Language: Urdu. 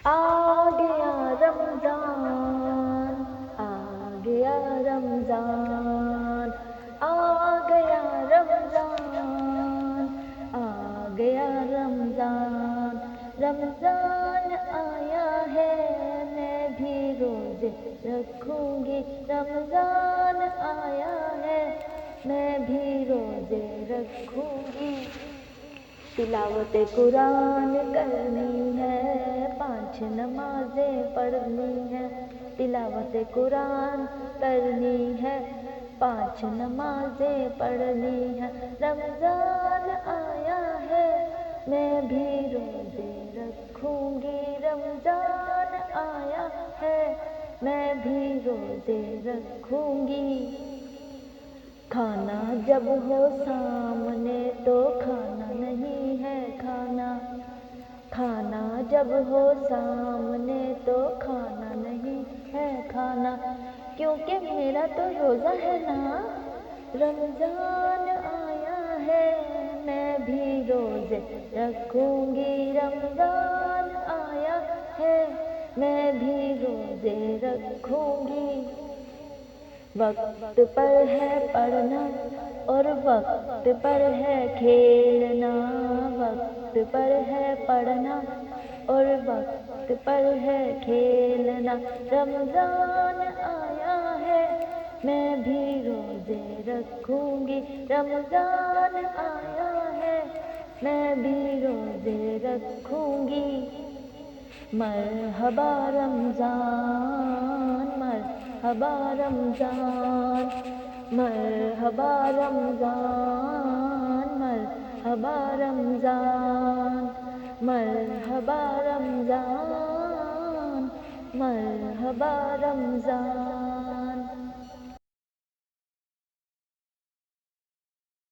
آ گیا رمضان، آ گیا رمضان، آ گیا رمضان، آ گیا رمضان، رمضان آیا ہے میں بھی روزے رکھوں گی، رمضان آیا ہے میں بھی روزے رکھوں گی، تلاوت قرآن کرنی ہے، 5 نمازیں پڑھنی ہے، تلاوت قرآن کرنی ہے، 5 نمازیں پڑھنی ہے، رمضان آیا ہے میں بھی روزے رکھوں گی، رمضان آیا ہے میں بھی روزے رکھوں گی، کھانا جب ہو سامنے تو کھانا نہیں ہے کھانا، کھانا جب ہو سامنے تو کھانا نہیں ہے کھانا، کیونکہ میرا تو روزہ ہے نا، رمضان آیا ہے میں بھی روزے رکھوں گی، رمضان آیا ہے میں بھی روزے رکھوں گی، وقت پر ہے پڑھنا اور وقت پر ہے کھیلنا، وقت پر ہے پڑھنا اور وقت پر ہے کھیلنا، رمضان آیا ہے میں بھی روزے رکھوں گی، رمضان آیا ہے میں بھی روزے رکھوں گی، مرحبا رمضان، مرحبا رمضان، مرحبا رمضان، مرحبا رمضان، مرحبا رمضان، مرحبا رمضان۔